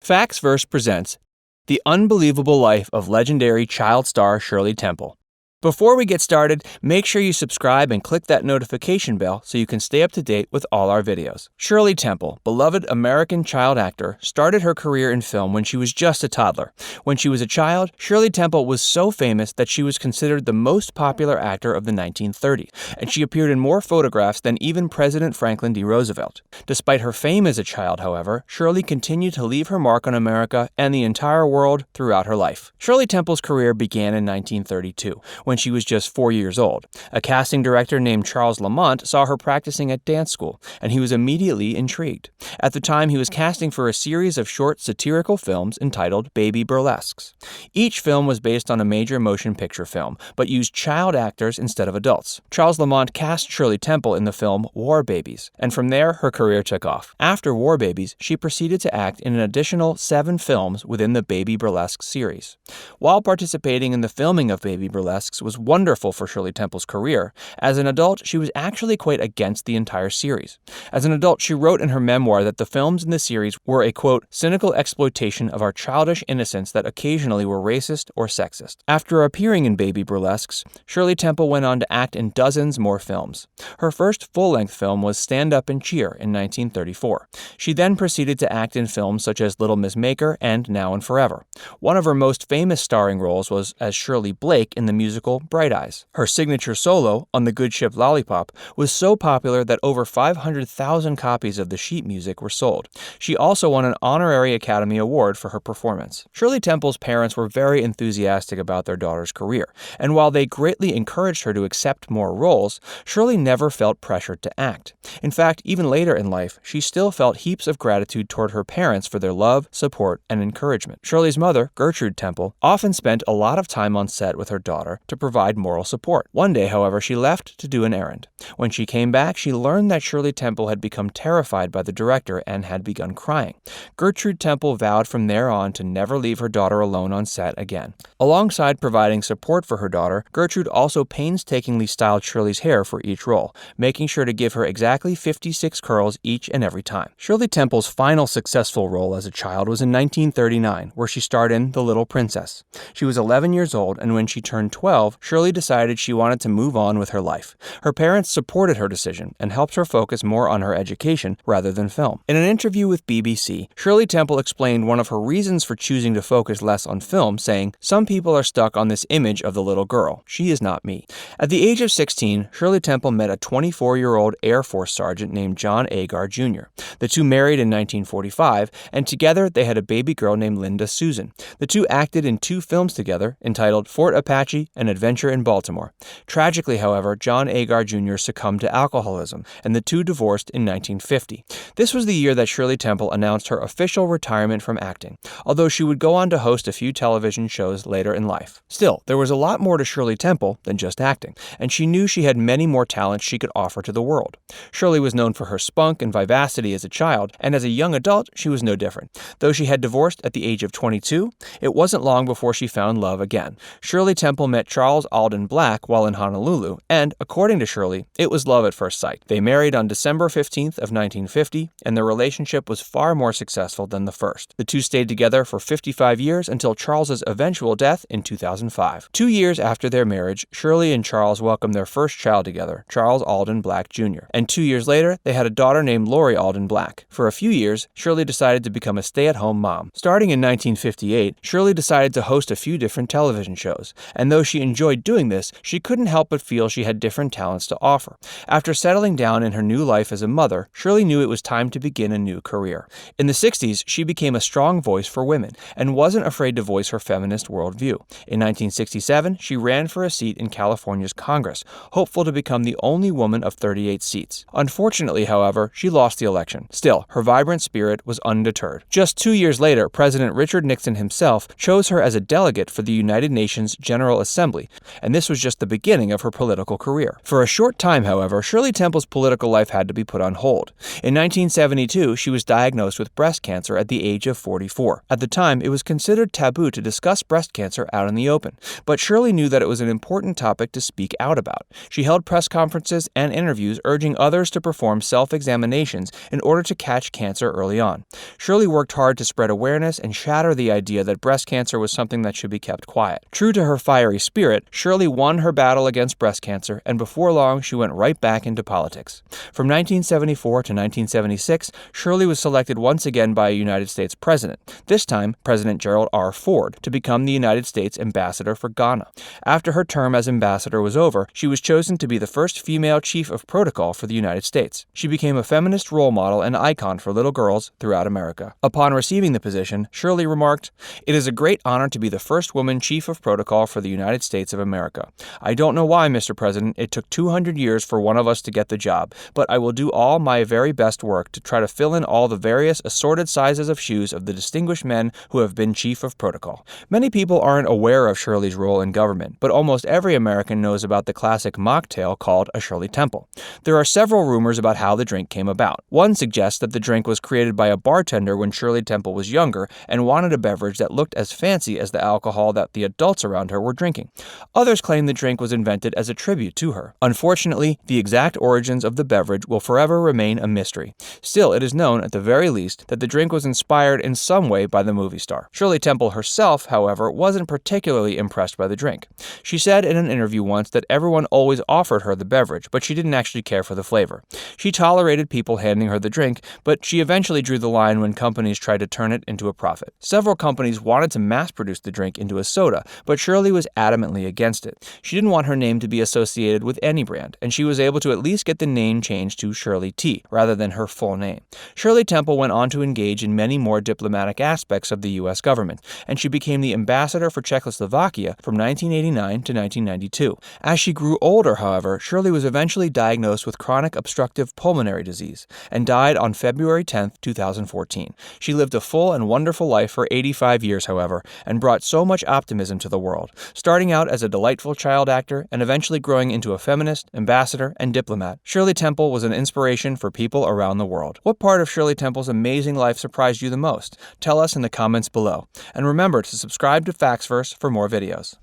Factsverse presents The Unbelievable Life of Legendary Child Star Shirley Temple. Before we get started, make sure you subscribe and click that notification bell so you can stay up to date with all our videos. Shirley Temple, beloved American child actor, started her career in film when she was just a toddler. When she was a child, Shirley Temple was so famous that she was considered the most popular actor of the 1930s, and she appeared in more photographs than even President Franklin D. Roosevelt. Despite her fame as a child, however, Shirley continued to leave her mark on America and the entire world throughout her life. Shirley Temple's career began in 1932, when she was just 4 years old. A casting director named Charles Lamont saw her practicing at dance school, and he was immediately intrigued. At the time, he was casting for a series of short satirical films entitled Baby Burlesques. Each film was based on a major motion picture film, but used child actors instead of adults. Charles Lamont cast Shirley Temple in the film War Babies, and from there, her career took off. After War Babies, she proceeded to act in an additional 7 films within the Baby Burlesque series. While participating in the filming of Baby Burlesques was wonderful for Shirley Temple's career, as an adult, she was actually quite against the entire series. As an adult, she wrote in her memoir that the films in the series were a, quote, cynical exploitation of our childish innocence that occasionally were racist or sexist. After appearing in Baby Burlesques, Shirley Temple went on to act in dozens more films. Her first full-length film was Stand Up and Cheer in 1934. She then proceeded to act in films such as Little Miss Maker and Now and Forever. One of her most famous starring roles was as Shirley Blake in the musical Bright Eyes. Her signature solo, On the Good Ship Lollipop, was so popular that over 500,000 copies of the sheet music were sold. She also won an honorary Academy Award for her performance. Shirley Temple's parents were very enthusiastic about their daughter's career, and while they greatly encouraged her to accept more roles, Shirley never felt pressured to act. In fact, even later in life, she still felt heaps of gratitude toward her parents for their love, support, and encouragement. Shirley's mother, Gertrude Temple, often spent a lot of time on set with her daughter to provide moral support. One day, however, she left to do an errand. When she came back, she learned that Shirley Temple had become terrified by the director and had begun crying. Gertrude Temple vowed from there on to never leave her daughter alone on set again. Alongside providing support for her daughter, Gertrude also painstakingly styled Shirley's hair for each role, making sure to give her exactly 56 curls each and every time. Shirley Temple's final successful role as a child was in 1939, where she starred in The Little Princess. She was 11 years old, and when she turned 12, Shirley decided she wanted to move on with her life. Her parents supported her decision and helped her focus more on her education rather than film. In an interview with BBC, Shirley Temple explained one of her reasons for choosing to focus less on film, saying, "Some people are stuck on this image of the little girl. She is not me." At the age of 16, Shirley Temple met a 24-year-old Air Force sergeant named John Agar Jr. The two married in 1945, and together they had a baby girl named Linda Susan. The two acted in 2 films together, entitled Fort Apache and Adventure in Baltimore. Tragically, however, John Agar Jr. succumbed to alcoholism, and the two divorced in 1950. This was the year that Shirley Temple announced her official retirement from acting, although she would go on to host a few television shows later in life. Still, there was a lot more to Shirley Temple than just acting, and she knew she had many more talents she could offer to the world. Shirley was known for her spunk and vivacity as a child, and as a young adult, she was no different. Though she had divorced at the age of 22, it wasn't long before she found love again. Shirley Temple met Charles Alden Black while in Honolulu, and, according to Shirley, it was love at first sight. They married on December 15th of 1950, and their relationship was far more successful than the first. The two stayed together for 55 years until Charles's eventual death in 2005. 2 years after their marriage, Shirley and Charles welcomed their first child together, Charles Alden Black Jr., and 2 years later, they had a daughter named Lori Alden Black. For a few years, Shirley decided to become a stay-at-home mom. Starting in 1958, Shirley decided to host a few different television shows, and though she enjoyed doing this, she couldn't help but feel she had different talents to offer. After settling down in her new life as a mother, Shirley knew it was time to begin a new career. In the 60s, she became a strong voice for women and wasn't afraid to voice her feminist worldview. In 1967, she ran for a seat in California's Congress, hopeful to become the only woman of 38 seats. Unfortunately, however, she lost the election. Still, her vibrant spirit was undeterred. Just 2 years later, President Richard Nixon himself chose her as a delegate for the United Nations General Assembly Assembly, and this was just the beginning of her political career. For a short time, however, Shirley Temple's political life had to be put on hold. In 1972, she was diagnosed with breast cancer at the age of 44. At the time, it was considered taboo to discuss breast cancer out in the open, but Shirley knew that it was an important topic to speak out about. She held press conferences and interviews urging others to perform self-examinations in order to catch cancer early on. Shirley worked hard to spread awareness and shatter the idea that breast cancer was something that should be kept quiet. True to her fiery spirit, Shirley won her battle against breast cancer, and before long, she went right back into politics. From 1974 to 1976, Shirley was selected once again by a United States president, this time President Gerald R. Ford, to become the United States ambassador for Ghana. After her term as ambassador was over, she was chosen to be the first female chief of protocol for the United States. She became a feminist role model and icon for little girls throughout America. Upon receiving the position, Shirley remarked, "It is a great honor to be the first woman chief of protocol for the United States of America. I don't know why, Mr. President, it took 200 years for one of us to get the job, but I will do all my very best work to try to fill in all the various assorted sizes of shoes of the distinguished men who have been chief of protocol." Many people aren't aware of Shirley's role in government, but almost every American knows about the classic mocktail called a Shirley Temple. There are several rumors about how the drink came about. One suggests that the drink was created by a bartender when Shirley Temple was younger and wanted a beverage that looked as fancy as the alcohol that the adults around her were drinking. Others claim the drink was invented as a tribute to her. Unfortunately, the exact origins of the beverage will forever remain a mystery. Still, it is known, at the very least, that the drink was inspired in some way by the movie star. Shirley Temple herself, however, wasn't particularly impressed by the drink. She said in an interview once that everyone always offered her the beverage, but she didn't actually care for the flavor. She tolerated people handing her the drink, but she eventually drew the line when companies tried to turn it into a profit. Several companies wanted to mass-produce the drink into a soda, but Shirley was adamantly against it. She didn't want her name to be associated with any brand, and she was able to at least get the name changed to Shirley T, rather than her full name. Shirley Temple went on to engage in many more diplomatic aspects of the U.S. government, and she became the ambassador for Czechoslovakia from 1989 to 1992. As she grew older, however, Shirley was eventually diagnosed with chronic obstructive pulmonary disease and died on February 10, 2014. She lived a full and wonderful life for 85 years, however, and brought so much optimism to the world, starting out as a delightful child actor and eventually growing into a feminist, ambassador, and diplomat. Shirley Temple was an inspiration for people around the world. What part of Shirley Temple's amazing life surprised you the most? Tell us in the comments below. And remember to subscribe to Factsverse for more videos.